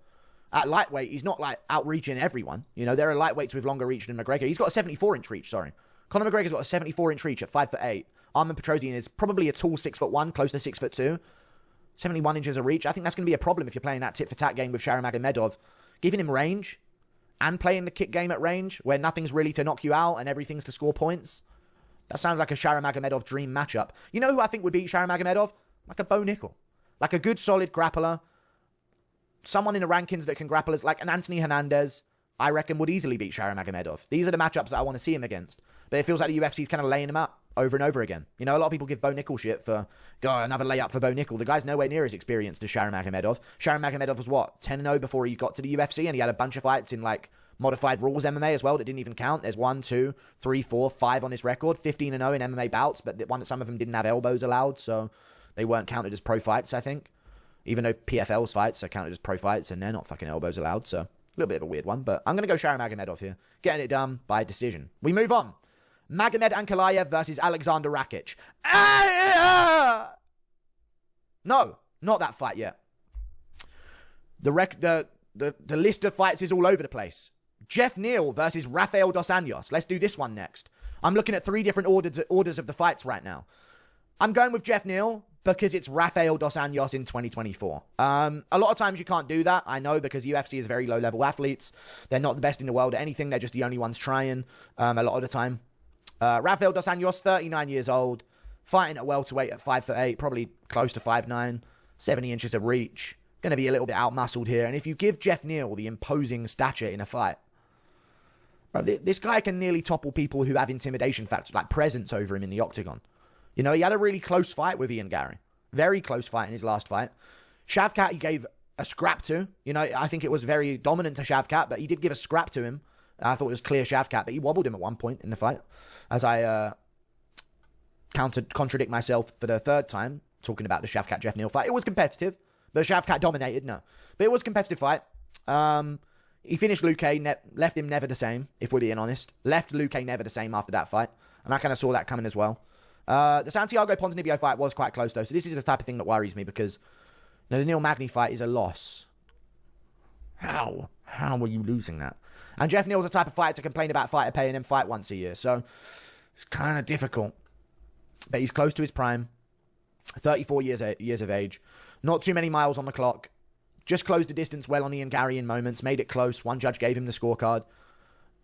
at lightweight, he's not like outreaching everyone. You know, there are lightweights with longer reach than McGregor. He's got a 74-inch reach, sorry. Conor McGregor's got a 74-inch reach at 5'8". Armen Petrosyan is probably a tall 6'1", close to 6'2". 71 inches of reach. I think that's going to be a problem if you're playing that tit-for-tat game with Sharamagomedov. Giving him range and playing the kick game at range where nothing's really to knock you out and everything's to score points. That sounds like a Sharamagomedov dream matchup. You know who I think would beat Sharamagomedov? Like a Bo Nickel. Like a good, solid grappler. Someone in the rankings that can grapple, like an Anthony Hernandez, I reckon would easily beat Sharamagomedov. These are the matchups that I want to see him against. But it feels like the UFC's kind of laying him up over and over again. You know, a lot of people give Bo Nickel shit for, another layup for Bo Nickel. The guy's nowhere near as experienced as Sharamagomedov. Sharamagomedov was, 10-0 before he got to the UFC, and he had a bunch of fights in, like, modified rules MMA as well that didn't even count. There's 1, 2, 3, 4, 5 on his record. 15-0 in MMA bouts, but some of them didn't have elbows allowed, so they weren't counted as pro fights, I think. Even though PFL's fights are counted as pro fights, and they're not fucking elbows allowed, so a little bit of a weird one. But I'm going to go Sharamagomedov here. Getting it done by decision. We move on. Magomed Ankalaev versus Alexander Rakic. No, not that fight yet. The list of fights is all over the place. Jeff Neal versus Rafael Dos Anjos. Let's do this one next. I'm looking at 3 different orders of the fights right now. I'm going with Jeff Neal because it's Rafael Dos Anjos in 2024. A lot of times you can't do that, I know, because UFC is very low-level athletes. They're not the best in the world at anything. They're just the only ones trying a lot of the time. Rafael Dos Anjos, 39 years old, fighting at welterweight at 5'8", probably close to 5'9", 70 inches of reach. Going to be a little bit out-muscled here. And if you give Jeff Neal the imposing stature in a fight, bro, this guy can nearly topple people who have intimidation factors, like presence over him in the octagon. You know, he had a really close fight with Ian Gary. Very close fight in his last fight. Shavkat, he gave a scrap to. You know, I think it was very dominant to Shavkat, but he did give a scrap to him. I thought it was clear Shavkat, but he wobbled him at one point in the fight. As I contradict myself for the third time, talking about the Shavkat-Jeff Neal fight. It was competitive, but Shavkat dominated, no. But it was a competitive fight. Ian He finished Luque, left him never the same, if we're being honest. Left Luque never the same after that fight. And I kind of saw that coming as well. The Santiago Ponzinibbio fight was quite close, though. So this is the type of thing that worries me because the Neil Magny fight is a loss. How? How are you losing that? And Jeff Neal's the type of fighter to complain about fighter paying him fight once a year. So it's kind of difficult. But he's close to his prime. 34 years of age. Not too many miles on the clock. Just closed the distance well on Ian Gary in moments. Made it close. One judge gave him the scorecard.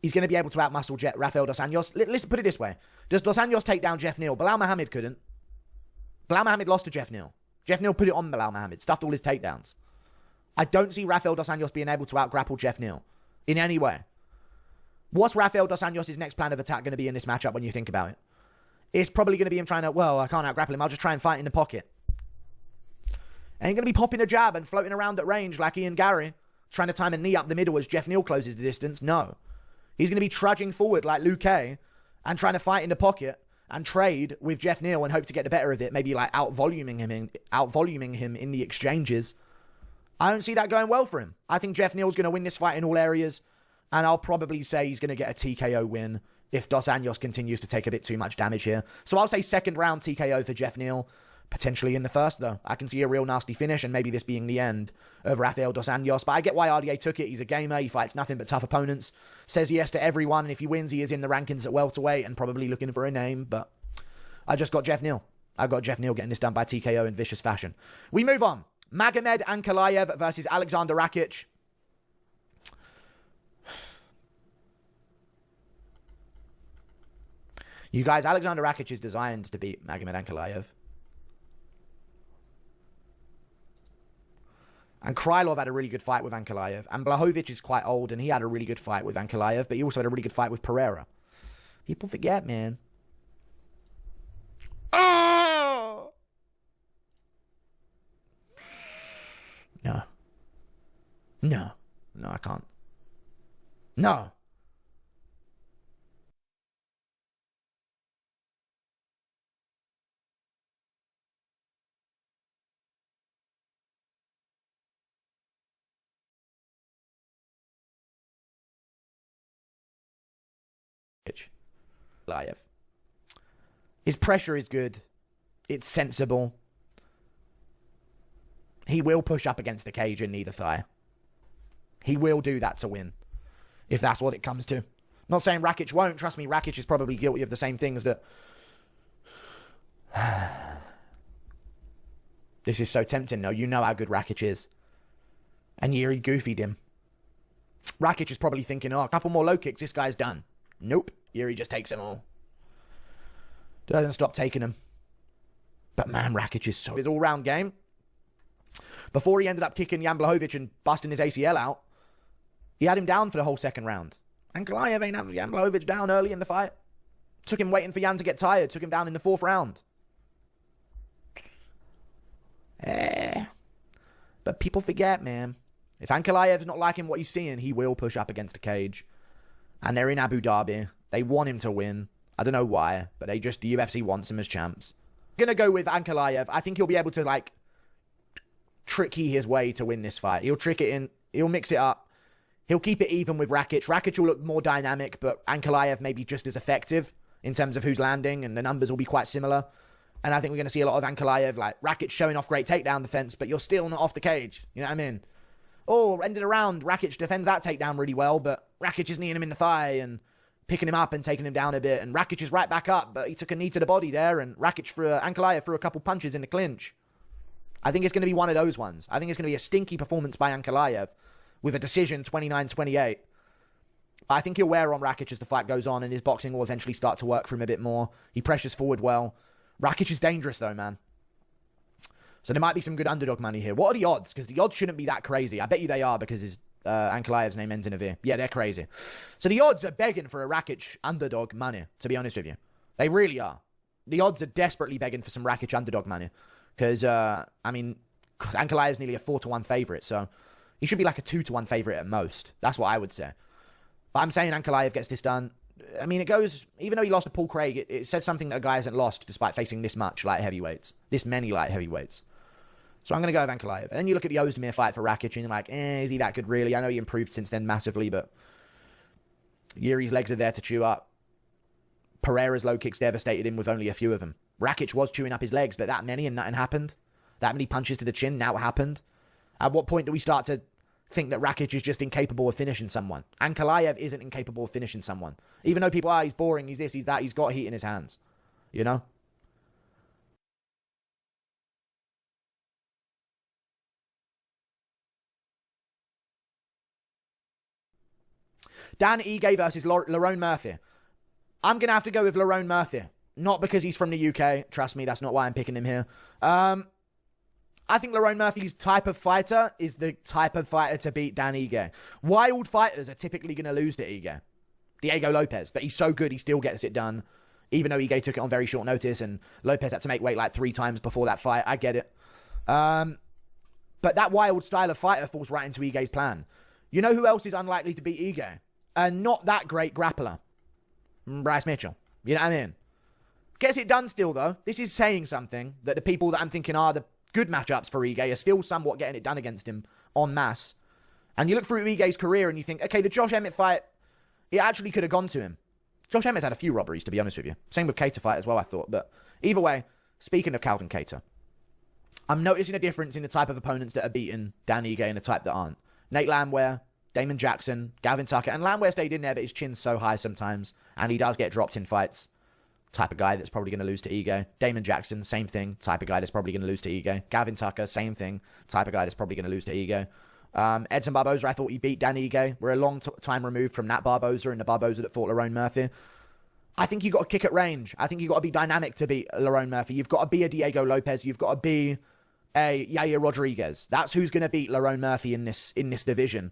He's going to be able to outmuscle Rafael Dos Anjos. Listen, put it this way. Does Dos Anjos take down Jeff Neal? Bilal Muhammad couldn't. Bilal Muhammad lost to Jeff Neal. Jeff Neal put it on Bilal Muhammad. Stuffed all his takedowns. I don't see Rafael Dos Anjos being able to outgrapple Jeff Neal in any way. What's Rafael Dos Anjos' next plan of attack going to be in this matchup when you think about it? It's probably going to be him trying to, well, I can't outgrapple him. I'll just try and fight in the pocket. Ain't going to be popping a jab and floating around at range like Ian Gary, trying to time a knee up the middle as Jeff Neal closes the distance. No. He's going to be trudging forward like Luque and trying to fight in the pocket and trade with Jeff Neal and hope to get the better of it. Maybe like out-voluming him in the exchanges. I don't see that going well for him. I think Jeff Neal's going to win this fight in all areas. And I'll probably say he's going to get a TKO win if Dos Anjos continues to take a bit too much damage here. So I'll say second round TKO for Jeff Neal. Potentially in the first, though. I can see a real nasty finish and maybe this being the end of Rafael Dos Anjos. But I get why RDA took it. He's a gamer. He fights nothing but tough opponents. Says yes to everyone. And if he wins, he is in the rankings at welterweight and probably looking for a name. But I just got Jeff Neal. I got Jeff Neal getting this done by TKO in vicious fashion. We move on. Magomed Ankalaev versus Alexander Rakic. You guys, Alexander Rakic is designed to beat Magomed Ankalaev. And Krylov had a really good fight with Ankalaev. And Blachowicz is quite old, and he had a really good fight with Ankalaev, but he also had a really good fight with Pereira. People forget, man. Oh! No. No. No, I can't. No. Ankalaev. His pressure is good. It's sensible. He will push up against the cage in neither thigh. He will do that to win, if that's what it comes to. I'm not saying Rakic won't. Trust me, Rakic is probably guilty of the same things that... This is so tempting, though. You know how good Rakic is. And Yuri goofied him. Rakic is probably thinking, oh, a couple more low kicks, this guy's done. Nope. Yuri just takes them all. Doesn't stop taking them. But man, Rakic is so... His all-round game. Before he ended up kicking Jan Blachowicz and busting his ACL out, he had him down for the whole second round. Ankalaev ain't having Jan Blachowicz down early in the fight. Took him waiting for Jan to get tired. Took him down in the fourth round. But people forget, man. If Ankalaev's not liking what he's seeing, he will push up against the cage. And they're in Abu Dhabi. They want him to win. I don't know why, but the UFC wants him as champs. I'm going to go with Ankalaev. I think he'll be able to, like, tricky his way to win this fight. He'll trick it in. He'll mix it up. He'll keep it even with Rakic. Rakic will look more dynamic, but Ankalaev may be just as effective in terms of who's landing, and the numbers will be quite similar. And I think we're going to see a lot of Ankalaev, like, Rakic showing off great takedown defense, but you're still not off the cage. You know what I mean? Oh, ended around. Rakic defends that takedown really well, but Rakic is kneeing him in the thigh and picking him up and taking him down a bit. And Rakic is right back up, but he took a knee to the body there, and Ankalaev threw a couple punches in the clinch. I think it's going to be one of those ones. I think it's going to be a stinky performance by Ankalaev with a decision 29-28. I think he'll wear on Rakic as the fight goes on, and his boxing will eventually start to work for him a bit more. He pressures forward well. Rakic is dangerous, though, man. So there might be some good underdog money here. What are the odds? Because the odds shouldn't be that crazy. I bet you they are because his Ankalaev's name ends in a V. Yeah, they're crazy. So the odds are begging for a Rakic underdog money, to be honest with you. They really are. The odds are desperately begging for some Rakic underdog money. Because, I mean, Ankalaev's nearly a 4-1 favourite, so he should be like a 2-1 favourite at most. That's what I would say. But I'm saying Ankalaev gets this done. I mean, it goes, even though he lost to Paul Craig, it says something that a guy hasn't lost despite facing this many light heavyweights. So I'm going to go with Ankalaev. And then you look at the Ozdemir fight for Rakic, and you're like, is he that good really? I know he improved since then massively, but Yuri's legs are there to chew up. Pereira's low kicks devastated him with only a few of them. Rakic was chewing up his legs, but that many and nothing happened. That many punches to the chin, now it happened. At what point do we start to think that Rakic is just incapable of finishing someone? Ankalaev isn't incapable of finishing someone. Even though people are, he's boring, he's this, he's that, he's got heat in his hands. You know? Dan Ige versus Lerone Murphy. I'm going to have to go with Lerone Murphy. Not because he's from the UK. Trust me, that's not why I'm picking him here. I think Lerone Murphy's type of fighter is the type of fighter to beat Dan Ige. Wild fighters are typically going to lose to Ige. Diego Lopez. But he's so good, he still gets it done. Even though Ige took it on very short notice and Lopez had to make weight like 3 times before that fight. I get it. But that wild style of fighter falls right into Ige's plan. You know who else is unlikely to beat Ige? Not that great grappler. Bryce Mitchell. You know what I mean? Gets it done still, though. This is saying something that the people that I'm thinking are the good matchups for Ige are still somewhat getting it done against him en masse. And you look through Ige's career and you think, okay, the Josh Emmett fight, it actually could have gone to him. Josh Emmett's had a few robberies, to be honest with you. Same with Kattar fight as well, I thought. But either way, speaking of Calvin Kattar, I'm noticing a difference in the type of opponents that are beating Dan Ige and the type that aren't. Nate Landwehr, Damon Jackson, Gavin Tucker, and Landwehr stayed in there, but his chin's so high sometimes, and he does get dropped in fights. Type of guy that's probably going to lose to Ige. Damon Jackson, same thing. Type of guy that's probably going to lose to Ige. Gavin Tucker, same thing. Type of guy that's probably going to lose to Ige. Edson Barboza, I thought he beat Dan Ige. We're a long time removed from Nat Barboza and the Barboza that fought Lerone Murphy. I think you got to kick at range. I think you got to be dynamic to beat Lerone Murphy. You've got to be a Diego Lopez. You've got to be a Yair Rodriguez. That's who's going to beat Lerone Murphy in this division.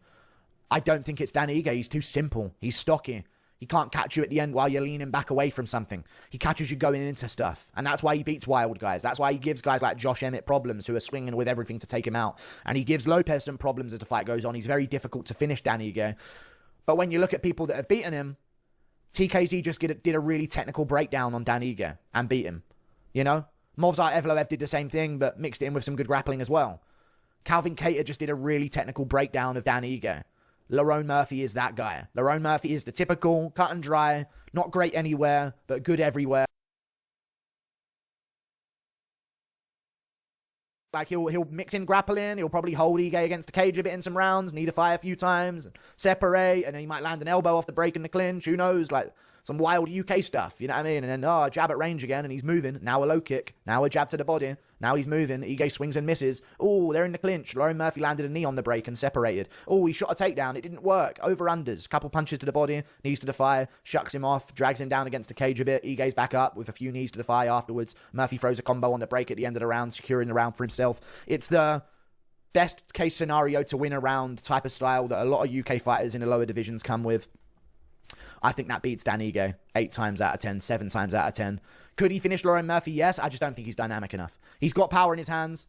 I don't think it's Dan Ige. He's too simple. He's stocky. He can't catch you at the end while you're leaning back away from something. He catches you going into stuff. And that's why he beats wild guys. That's why he gives guys like Josh Emmett problems who are swinging with everything to take him out. And he gives Lopez some problems as the fight goes on. He's very difficult to finish, Dan Ige. But when you look at people that have beaten him, TKZ just did a really technical breakdown on Dan Ige and beat him. You know? Movsar Evloev did the same thing, but mixed it in with some good grappling as well. Calvin Kattar just did a really technical breakdown of Dan Ige. Lerone Murphy is that guy. Lerone Murphy is the typical, cut and dry, not great anywhere, but good everywhere. Like, he'll mix in grappling, he'll probably hold Ige against the cage a bit in some rounds, need to fire a few times, separate, and then he might land an elbow off the break in the clinch, who knows, like some wild UK stuff, you know what I mean? And then, jab at range again, and he's moving. Now a low kick, now a jab to the body, now he's moving. Ige swings and misses. Oh, they're in the clinch. Lerone Murphy landed a knee on the break and separated. Oh, he shot a takedown. It didn't work. Over-unders. Couple punches to the body. Knees to the thigh. Shucks him off. Drags him down against the cage a bit. Ige's back up with a few knees to the thigh afterwards. Murphy throws a combo on the break at the end of the round, securing the round for himself. It's the best case scenario to win a round type of style that a lot of UK fighters in the lower divisions come with. I think that beats Dan Ige 8 times out of 10, 7 times out of 10. Could he finish Lerone Murphy? Yes. I just don't think he's dynamic enough. He's got power in his hands,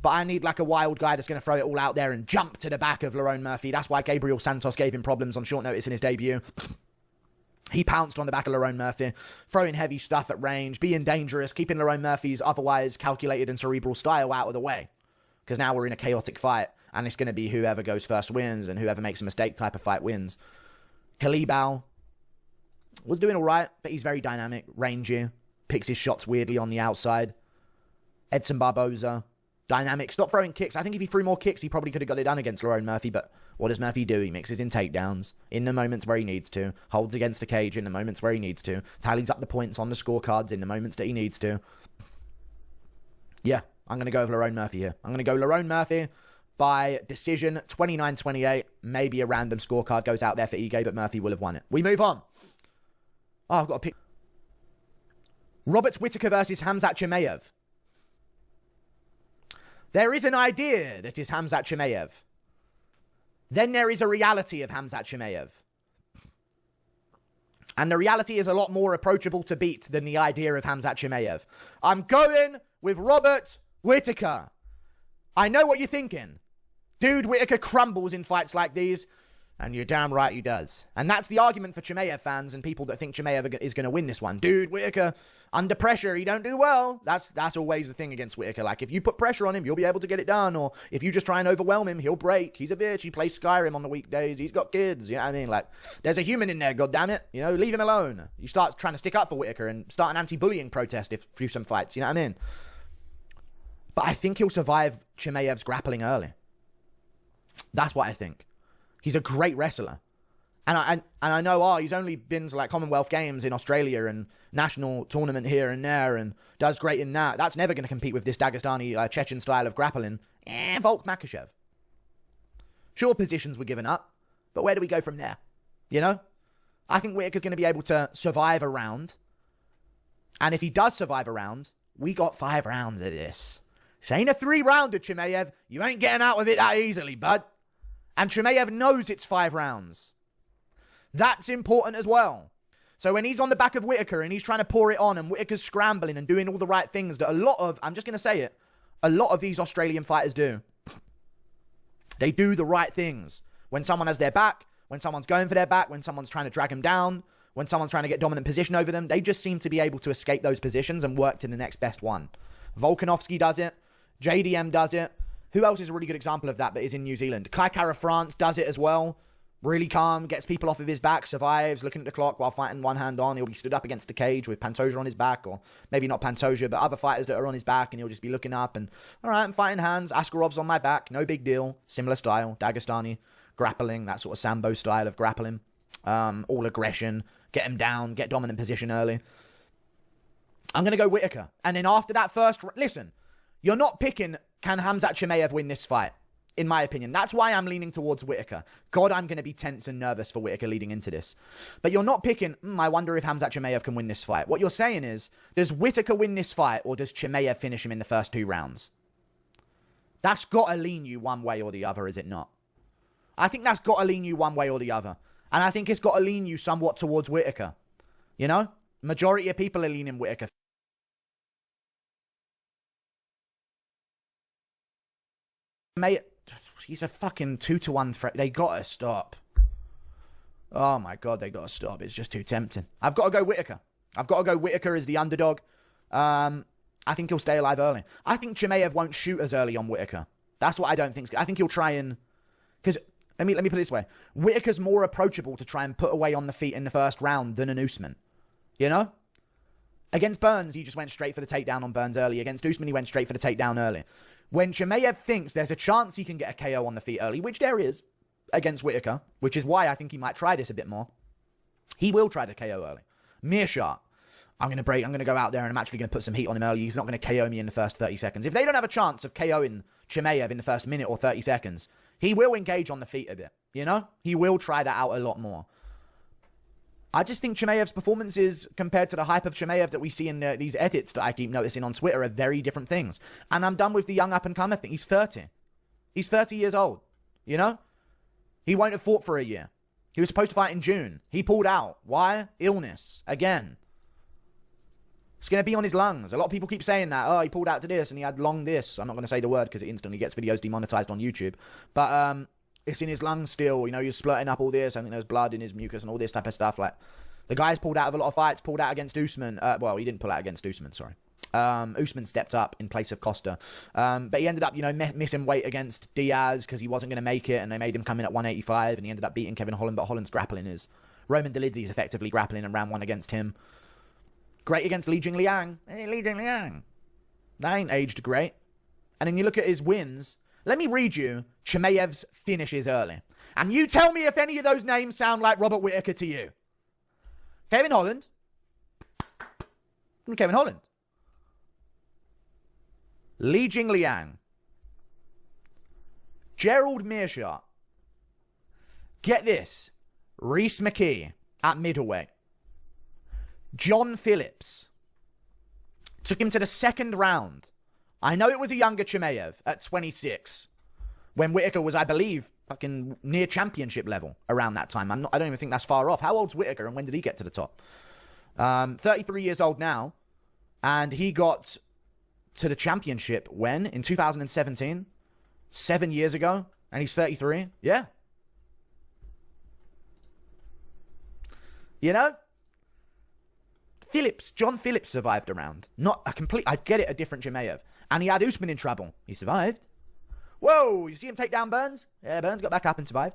but I need like a wild guy that's going to throw it all out there and jump to the back of Lerone Murphy. That's why Gabriel Santos gave him problems on short notice in his debut. He pounced on the back of Lerone Murphy, throwing heavy stuff at range, being dangerous, keeping Lerone Murphy's otherwise calculated and cerebral style out of the way. Because now we're in a chaotic fight, and it's going to be whoever goes first wins, and whoever makes a mistake type of fight wins. Kalibao was doing all right, but he's very dynamic, rangy, picks his shots weirdly on the outside. Edson Barboza, dynamic, stop throwing kicks. I think if he threw more kicks, he probably could have got it done against Lerone Murphy, but what does Murphy do? He mixes in takedowns in the moments where he needs to, holds against the cage in the moments where he needs to, tallies up the points on the scorecards in the moments that he needs to. Yeah, I'm going to go with Lerone Murphy here. I'm going to go Lerone Murphy by decision, 29-28. Maybe a random scorecard goes out there for Ige, but Murphy will have won it. We move on. Oh, I've got to pick. Robert Whittaker versus Hamzat Chimaev. There is an idea that is Hamzat Chimaev. Then there is a reality of Hamzat Chimaev. And the reality is a lot more approachable to beat than the idea of Hamzat Chimaev. I'm going with Robert Whittaker. I know what you're thinking. Dude, Whittaker crumbles in fights like these. And you're damn right he does. And that's the argument for Chimaev fans and people that think Chimaev is going to win this one. Dude, Whittaker, under pressure, he don't do well. That's always the thing against Whittaker. Like, if you put pressure on him, you'll be able to get it done. Or if you just try and overwhelm him, he'll break. He's a bitch. He plays Skyrim on the weekdays. He's got kids. You know what I mean? Like, there's a human in there, goddammit. You know, leave him alone. You start trying to stick up for Whittaker and start an anti-bullying protest through some fights. You know what I mean? But I think he'll survive Chimaev's grappling early. That's what I think. He's a great wrestler. And I know, he's only been to like Commonwealth Games in Australia and national tournament here and there and does great in that. That's never going to compete with this Dagestani Chechen style of grappling. Volk Makhachev. Sure, positions were given up, but where do we go from there? You know? I think Whittaker's going to be able to survive a round. And if he does survive a round, we got 5 rounds of this. This ain't a 3-rounder, Chimaev. You ain't getting out of it that easily, bud. And Chimaev knows it's 5 rounds. That's important as well. So when he's on the back of Whittaker and he's trying to pour it on and Whittaker's scrambling and doing all the right things that I'm just going to say it, a lot of these Australian fighters do. They do the right things. When someone has their back, when someone's going for their back, when someone's trying to drag them down, when someone's trying to get dominant position over them, they just seem to be able to escape those positions and work to the next best one. Volkanovski does it. JDM does it. Who else is a really good example of that but is in New Zealand? Kai Kara France does it as well. Really calm, gets people off of his back, survives, looking at the clock while fighting one hand on. He'll be stood up against the cage with Pantoja on his back, or maybe not Pantoja, but other fighters that are on his back, and he'll just be looking up and, all right, I'm fighting hands. Askarov's on my back. No big deal. Similar style. Dagestani grappling, that sort of Sambo style of grappling. All aggression. Get him down. Get dominant position early. I'm going to go Whittaker. And then after that first... Listen, you're not picking, can Khamzat Chimaev win this fight? In my opinion. That's why I'm leaning towards Whittaker. God, I'm going to be tense and nervous for Whittaker leading into this. But you're not picking, I wonder if Khamzat Chimaev can win this fight. What you're saying is, does Whittaker win this fight or does Chimaev finish him in the first 2 rounds? That's got to lean you one way or the other, is it not? I think that's got to lean you one way or the other. And I think it's got to lean you somewhat towards Whittaker. You know? Majority of people are leaning Whittaker. He's a fucking 2-1 threat. They gotta stop. Oh my God, they gotta stop. It's just too tempting. I've got to go Whittaker. I've got to go Whittaker as the underdog. I think he'll stay alive early. I think Chimaev won't shoot as early on Whittaker. That's what I don't think. I think he'll try and... Because, let me put it this way. Whittaker's more approachable to try and put away on the feet in the first round than an Usman. You know? Against Burns, he just went straight for the takedown on Burns early. Against Usman, he went straight for the takedown early. When Chimaev thinks there's a chance he can get a KO on the feet early, which there is against Whittaker, which is why I think he might try this a bit more, he will try to KO early. Meerschaert, I'm going to go out there and I'm actually going to put some heat on him early. He's not going to KO me in the first 30 seconds. If they don't have a chance of KOing Chimaev in the first minute or 30 seconds, he will engage on the feet a bit, you know? He will try that out a lot more. I just think Chimaev's performances compared to the hype of Chimaev that we see in these edits that I keep noticing on Twitter are very different things. And I'm done with the young up-and-comer. I think he's 30. He's 30 years old, you know? He won't have fought for a year. He was supposed to fight in June. He pulled out. Why? Illness. Again. It's going to be on his lungs. A lot of people keep saying that. Oh, he pulled out to this and he had lung this. I'm not going to say the word because it instantly gets videos demonetized on YouTube. But, it's in his lungs still, you know, he's splurting up all this. I think there's blood in his mucus and all this type of stuff. Like, the guy's pulled out of a lot of fights, pulled out against Usman. Well, he didn't pull out against Usman, sorry. Usman stepped up in place of Costa. But he ended up, you know, missing weight against Diaz because he wasn't going to make it, and they made him come in at 185, and he ended up beating Kevin Holland, but Holland's grappling is... Roman Dolidze's effectively grappling in round 1 against him. Great against Li Jingliang. Hey, Li Jingliang. That ain't aged great. And then you look at his wins... Let me read you Chimaev's finishes early. And you tell me if any of those names sound like Robert Whittaker to you. Kevin Holland. Kevin Holland. Li Jingliang. Gerald Meerschaert. Get this. Reese McKee at middleweight. John Phillips. Took him to the second round. I know it was a younger Chimaev at 26, when Whittaker was, I believe, fucking near championship level around that time. I don't even think that's far off. How old's Whittaker and when did he get to the top? 33 years old now, and he got to the championship when? In 2017? 7 years ago, and he's 33? Yeah. You know? John Phillips survived a round. Not a complete, I get it, a different Chimaev. And he had Usman in trouble. He survived. Whoa, you see him take down Burns? Yeah, Burns got back up and survived.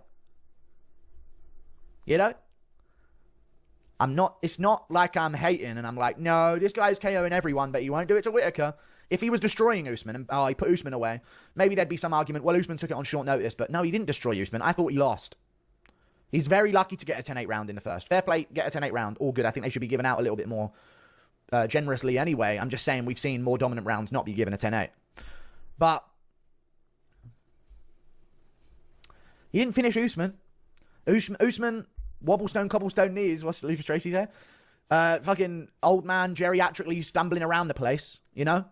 You know? It's not like I'm hating and I'm like, no, this guy's KOing everyone, but he won't do it to Whittaker. If he was destroying Usman and he put Usman away, maybe there'd be some argument, well, Usman took it on short notice, but no, he didn't destroy Usman. I thought he lost. He's very lucky to get a 10-8 round in the first. Fair play, get a 10-8 round, all good. I think they should be given out a little bit more generously anyway. I'm just saying we've seen more dominant rounds not be given a 10-8. But he didn't finish Usman. Usman, wobblestone, cobblestone knees. What's Lucas Tracy say? Fucking old man geriatrically stumbling around the place, you know?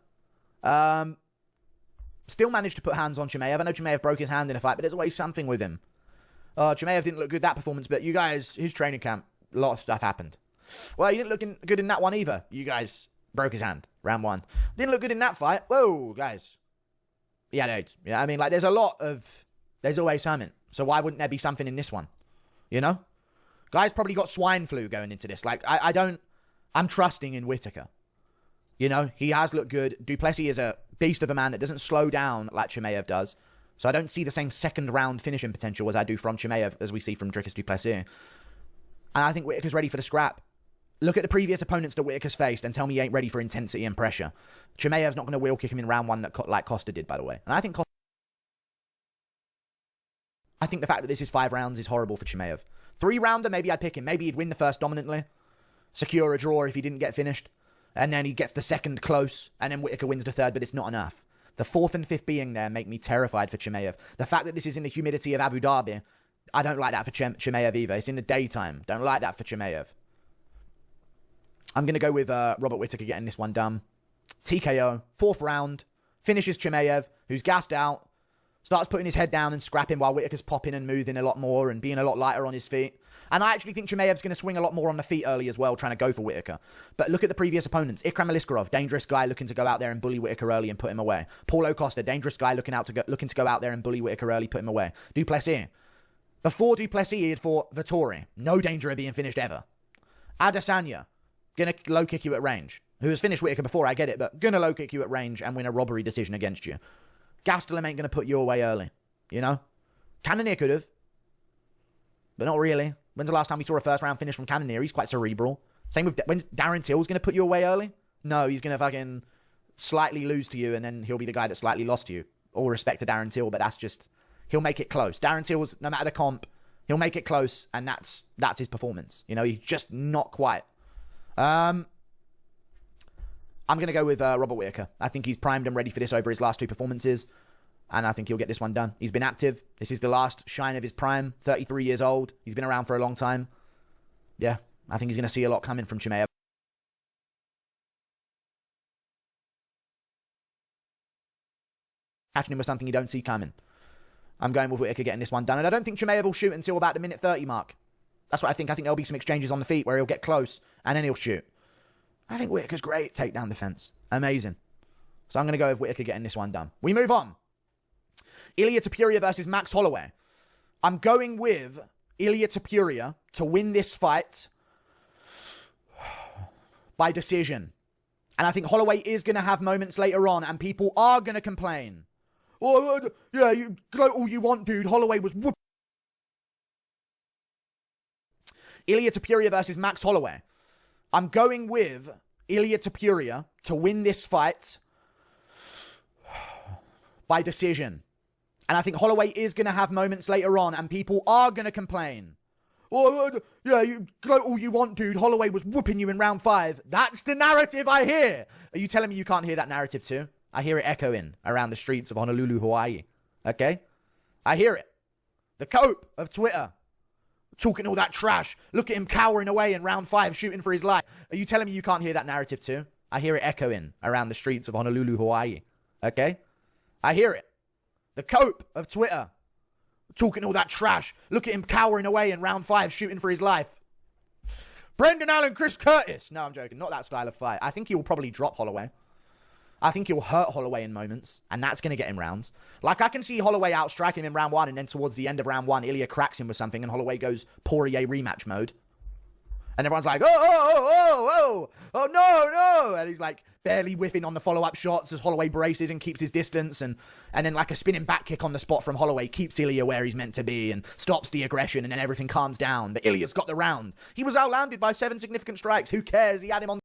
Still managed to put hands on Chimaev. I know Chimaev broke his hand in a fight, but there's always something with him. Chimaev didn't look good that performance, but you guys, his training camp, a lot of stuff happened. Well, he didn't look good in that one either. You guys broke his hand, round one. Didn't look good in that fight. Whoa, guys. He had AIDS. Yeah, I mean, like, there's always something. So why wouldn't there be something in this one? You know? Guys probably got swine flu going into this. Like, I'm trusting in Whittaker. You know, he has looked good. Duplessis is a beast of a man that doesn't slow down like Chimaev does. So I don't see the same second round finishing potential as I do from Chimaev, as we see from Dricus Duplessis. And I think Whittaker's ready for the scrap. Look at the previous opponents that Whittaker's faced and tell me he ain't ready for intensity and pressure. Chimaev's not going to wheel kick him in round one like Costa did, by the way. And I think the fact that this is 5 rounds is horrible for Chimaev. 3-rounder, maybe I'd pick him. Maybe he'd win the first dominantly, secure a draw if he didn't get finished, and then he gets the second close, and then Whittaker wins the third, but it's not enough. The 4th and 5th being there make me terrified for Chimaev. The fact that this is in the humidity of Abu Dhabi, I don't like that for Chimaev either. It's in the daytime. Don't like that for Chimaev. I'm going to go with Robert Whittaker getting this one done. TKO, 4th round, finishes Chimaev, who's gassed out, starts putting his head down and scrapping while Whittaker's popping and moving a lot more and being a lot lighter on his feet. And I actually think Chimaev's going to swing a lot more on the feet early as well, trying to go for Whittaker. But look at the previous opponents. Ikram Aliskerov, dangerous guy looking to go out there and bully Whittaker early and put him away. Paulo Costa, dangerous guy looking to go out there and bully Whittaker early, put him away. Duplessis. Before Duplessis, he had fought Vettori. No danger of being finished ever. Adesanya, going to low kick you at range. Who has finished Whittaker before, I get it, but going to low kick you at range and win a robbery decision against you. Gastelum ain't going to put you away early, you know? Cannonier could have, but not really. When's the last time we saw a first round finish from Cannonier? He's quite cerebral. Same with, when's Darren Till's going to put you away early? No, he's going to fucking slightly lose to you and then he'll be the guy that slightly lost to you. All respect to Darren Till, but that's just, he'll make it close. Darren Till's, no matter the comp, he'll make it close and that's his performance. You know, he's just not quite. I'm going to go with Robert Whittaker. I think he's primed and ready for this over his last 2 performances. And I think he'll get this one done. He's been active. This is the last shine of his prime. 33 years old. He's been around for a long time. Yeah, I think he's going to see a lot coming from Chimaev. Catching him with something you don't see coming. I'm going with Whittaker getting this one done. And I don't think Chimaev will shoot until about the minute 30 mark. That's what I think. I think there'll be some exchanges on the feet where he'll get close and then he'll shoot. I think Whittaker's great. Takedown defense. Amazing. So I'm going to go with Whittaker getting this one done. We move on. Ilia Topuria versus Max Holloway. I'm going with Ilia Topuria to win this fight by decision. And I think Holloway is going to have moments later on and people are going to complain. Oh, yeah, you gloat all you want, dude. Holloway was whoop. Ilia Topuria versus Max Holloway. I'm going with Ilia Topuria to win this fight by decision. And I think Holloway is going to have moments later on and people are going to complain. Oh, yeah, you gloat all you want, dude. Holloway was whooping you in round 5. That's the narrative I hear. Are you telling me you can't hear that narrative too? I hear it echoing around the streets of Honolulu, Hawaii. Okay? I hear it. The cope of Twitter. Talking all that trash. Look at him cowering away in round 5, shooting for his life. Are you telling me you can't hear that narrative too? I hear it echoing around the streets of Honolulu, Hawaii. Okay? I hear it. The cope of Twitter. Talking all that trash. Look at him cowering away in round 5, shooting for his life. Brendan Allen, Chris Curtis. No, I'm joking. Not that style of fight. I think he will probably drop Holloway. I think he'll hurt Holloway in moments, and that's going to get him rounds. Like, I can see Holloway outstriking him in round 1, and then towards the end of round 1, Ilya cracks him with something, and Holloway goes Poirier rematch mode. And everyone's like, oh, no. And he's like barely whiffing on the follow-up shots as Holloway braces and keeps his distance. And then like a spinning back kick on the spot from Holloway keeps Ilya where he's meant to be and stops the aggression, and then everything calms down. But Ilya's got the round. He was outlanded by 7 significant strikes. Who cares? He had him on